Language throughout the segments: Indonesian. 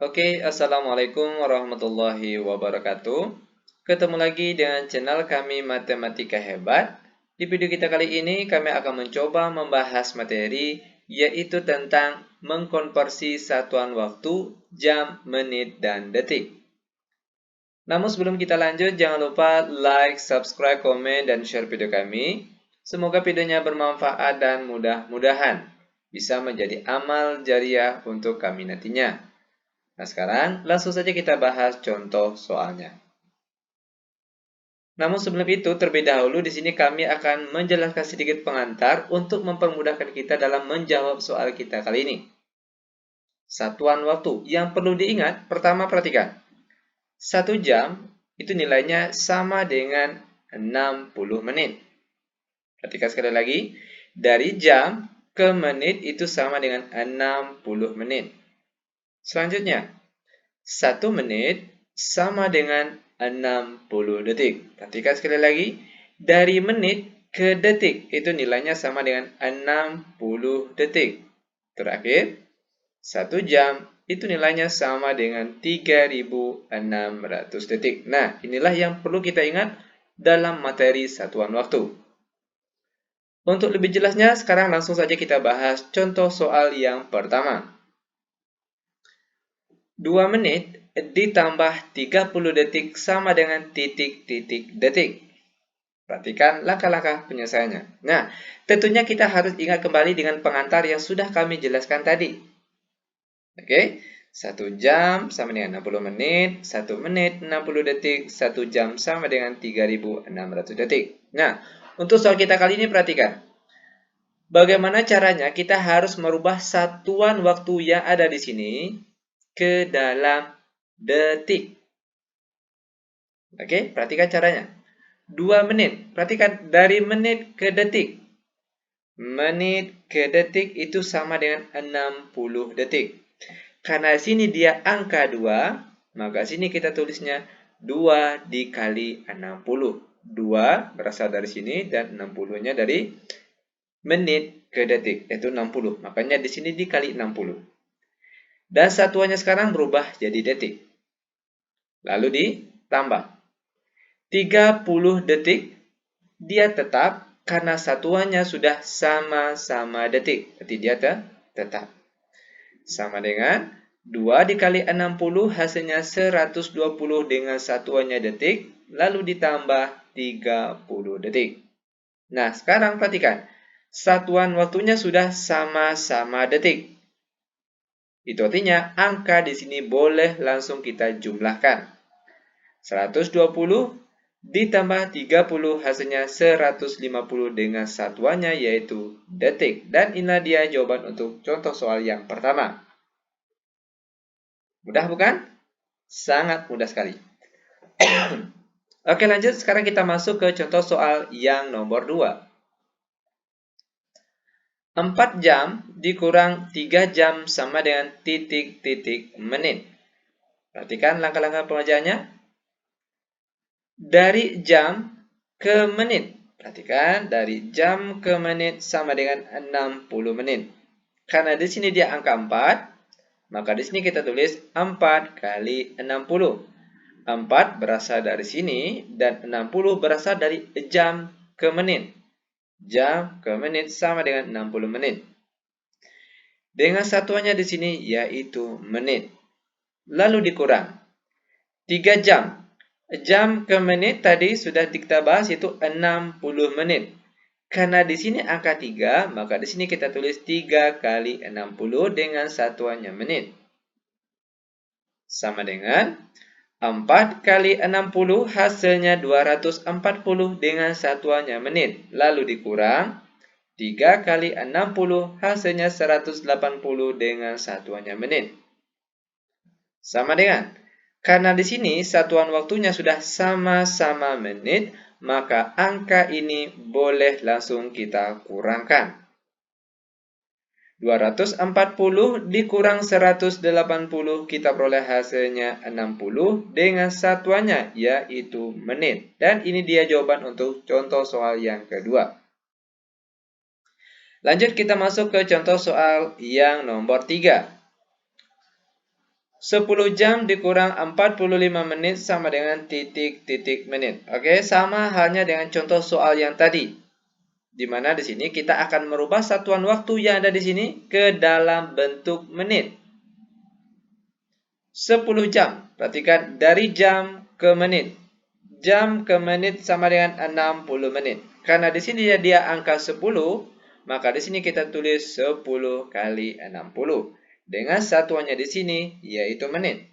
Oke, Assalamualaikum warahmatullahi wabarakatuh. Ketemu lagi dengan channel kami Matematika Hebat. Di video kita kali ini kami akan mencoba membahas materi yaitu tentang mengkonversi satuan waktu, jam, menit, dan detik. Namun sebelum kita lanjut, jangan lupa like, subscribe, komen, dan share video kami. Semoga videonya bermanfaat dan mudah-mudahan bisa menjadi amal jariah untuk kami nantinya. Nah, sekarang langsung saja kita bahas contoh soalnya. Namun sebelum itu, terlebih dahulu di sini kami akan menjelaskan sedikit pengantar untuk mempermudahkan kita dalam menjawab soal kita kali ini. Satuan waktu yang perlu diingat, pertama perhatikan. 1 jam itu nilainya sama dengan 60 menit. Perhatikan sekali lagi, dari jam ke menit itu sama dengan 60 menit. Selanjutnya, 1 menit sama dengan 60 detik. Perhatikan sekali lagi, dari menit ke detik itu nilainya sama dengan 60 detik. Terakhir, 1 jam itu nilainya sama dengan 3600 detik. Nah, inilah yang perlu kita ingat dalam materi satuan waktu. Untuk lebih jelasnya, sekarang langsung saja kita bahas contoh soal yang pertama. 2 menit ditambah 30 detik sama dengan titik-titik detik. Perhatikan langkah-langkah penyelesaiannya. Nah, tentunya kita harus ingat kembali dengan pengantar yang sudah kami jelaskan tadi. Oke, 1 jam sama dengan 60 menit, 1 menit 60 detik, 1 jam sama dengan 3600 detik. Nah, untuk soal kita kali ini perhatikan. Bagaimana caranya kita harus merubah satuan waktu yang ada di sini ke dalam detik. Oke, perhatikan caranya. 2 menit. Perhatikan dari menit ke detik. Menit ke detik itu sama dengan 60 detik. Karena sini dia angka 2, maka sini kita tulisnya 2 dikali 60. 2 berasal dari sini dan 60-nya dari menit ke detik, yaitu 60. Makanya di sini dikali 60. Dan satuannya sekarang berubah jadi detik. Lalu ditambah 30 detik, dia tetap karena satuannya sudah sama-sama detik. Berarti dia tetap. Sama dengan 2 dikali 60 hasilnya 120 dengan satuannya detik, lalu ditambah 30 detik. Nah, sekarang perhatikan. Satuan waktunya sudah sama-sama detik. Itu artinya angka di sini boleh langsung kita jumlahkan. 120 ditambah 30 hasilnya 150 dengan satuannya yaitu detik. Dan inilah dia jawaban untuk contoh soal yang pertama. Mudah bukan? Sangat mudah sekali. Oke, lanjut. Sekarang kita masuk ke contoh soal yang nomor 2. 4 jam dikurang 3 jam sama dengan titik-titik menit. Perhatikan langkah-langkah pengerjaannya. Dari jam ke menit. Perhatikan, dari jam ke menit sama dengan 60 menit. Karena di sini dia angka 4, maka di sini kita tulis 4 kali 60. 4 berasal dari sini dan 60 berasal dari jam ke menit. Jam ke menit sama dengan 60 menit. Dengan satuannya di sini yaitu menit. Lalu dikurang 3 jam. Jam ke menit tadi sudah kita bahas yaitu 60 menit. Karena di sini angka 3, maka di sini kita tulis 3 kali 60 dengan satuannya menit. Sama dengan 4 kali 60 hasilnya 240 dengan satuannya menit. Lalu dikurang 3 kali 60 hasilnya 180 dengan satuannya menit. Sama dengan, karena di sini satuan waktunya sudah sama-sama menit, maka angka ini boleh langsung kita kurangkan. 240 dikurang 180, kita peroleh hasilnya 60 dengan satuannya, yaitu menit. Dan ini dia jawaban untuk contoh soal yang kedua. Lanjut kita masuk ke contoh soal yang nomor 3. 10 jam dikurang 45 menit sama dengan titik-titik menit. Oke, sama halnya dengan contoh soal yang tadi. Di mana di sini kita akan merubah satuan waktu yang ada di sini ke dalam bentuk menit. 10 jam. Perhatikan dari jam ke menit. Jam ke menit sama dengan 60 menit. Karena di sini dia angka 10, maka di sini kita tulis 10 kali 60. Dengan satuannya di sini yaitu menit.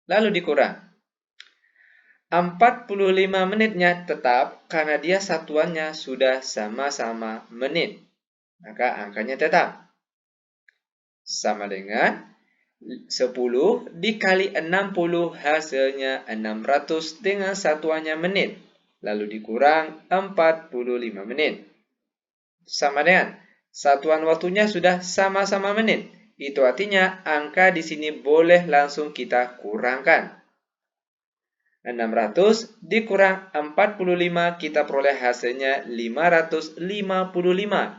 Lalu dikurang. 45 menitnya tetap karena dia satuannya sudah sama-sama menit. Maka angkanya tetap. Sama dengan 10 dikali 60 hasilnya 600 dengan satuannya menit. Lalu dikurang 45 menit. Sama dengan satuan waktunya sudah sama-sama menit. Itu artinya angka di sini boleh langsung kita kurangkan. 600 dikurang 45 kita peroleh hasilnya 555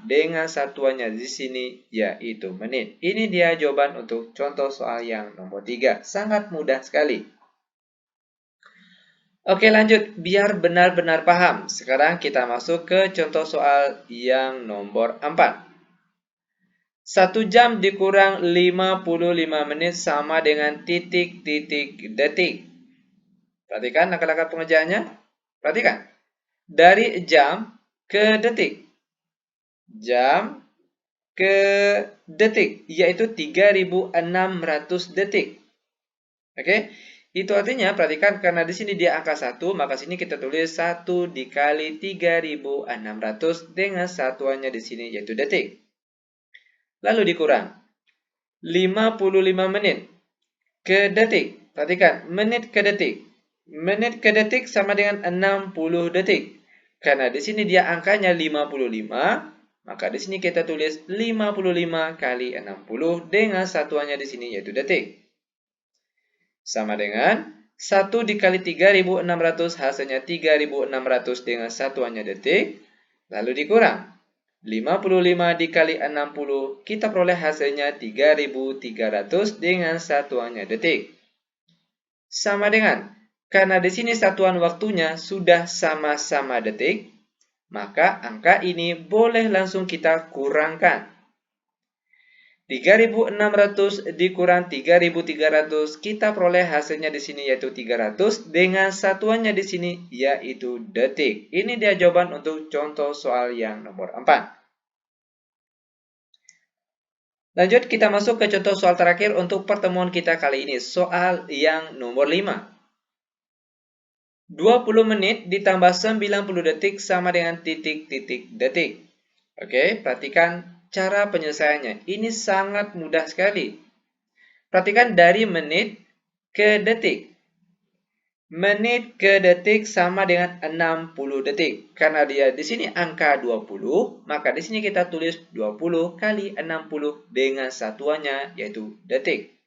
dengan satuannya di sini yaitu menit. Ini dia jawaban untuk contoh soal yang nomor 3. Sangat mudah sekali. Oke, lanjut biar benar-benar paham. Sekarang kita masuk ke contoh soal yang nomor 4. 1 jam dikurang 55 menit sama dengan titik-titik detik. Perhatikan langkah-langkah pengerjaannya. Perhatikan. Dari jam ke detik. Jam ke detik, yaitu 3600 detik. Oke. Itu artinya, perhatikan karena di sini dia angka 1, maka sini kita tulis 1 dikali 3600 dengan satuannya di sini yaitu detik. Lalu dikurang 55 menit ke detik. Perhatikan, menit ke detik. Menit ke detik sama dengan 60 detik. Karena di sini dia angkanya 55, maka di sini kita tulis 55 kali 60 dengan satuannya di sini yaitu detik. Sama dengan 1 dikali 3600 hasilnya 3600 dengan satuannya detik. Lalu dikurang 55 dikali 60 kita peroleh hasilnya 3300 dengan satuannya detik. Sama dengan karena di sini satuan waktunya sudah sama-sama detik, maka angka ini boleh langsung kita kurangkan. 3600 dikurang 3300 kita peroleh hasilnya di sini yaitu 300 dengan satuannya di sini yaitu detik. Ini dia jawaban untuk contoh soal yang nomor 4. Lanjut kita masuk ke contoh soal terakhir untuk pertemuan kita kali ini. Soal yang nomor 5. 20 menit ditambah 90 detik sama dengan titik-titik detik. Oke, perhatikan cara penyelesaiannya. Ini sangat mudah sekali. Perhatikan dari menit ke detik. Menit ke detik sama dengan 60 detik. Karena dia di sini angka 20, maka di sini kita tulis 20 kali 60 dengan satuannya yaitu detik.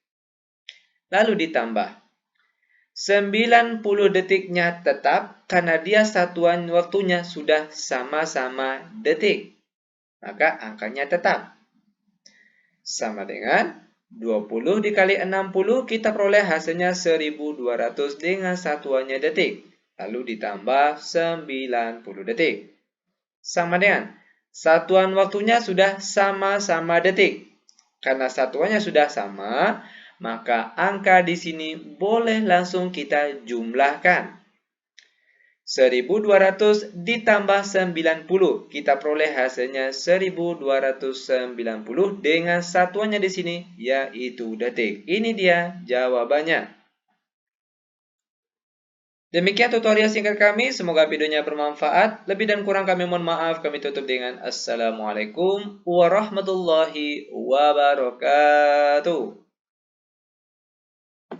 Lalu ditambah 90 detiknya tetap karena dia satuan waktunya sudah sama-sama detik. Maka angkanya tetap. Sama dengan 20 dikali 60 kita peroleh hasilnya 1200 dengan satuannya detik. Lalu ditambah 90 detik. Sama dengan satuan waktunya sudah sama-sama detik. Karena satuannya sudah sama, maka angka di sini boleh langsung kita jumlahkan. 1200 ditambah 90. Kita peroleh hasilnya 1290 dengan satuannya di sini yaitu detik. Ini dia jawabannya. Demikian tutorial singkat kami. Semoga videonya bermanfaat. Lebih dan kurang kami mohon maaf. Kami tutup dengan Assalamualaikum warahmatullahi wabarakatuh.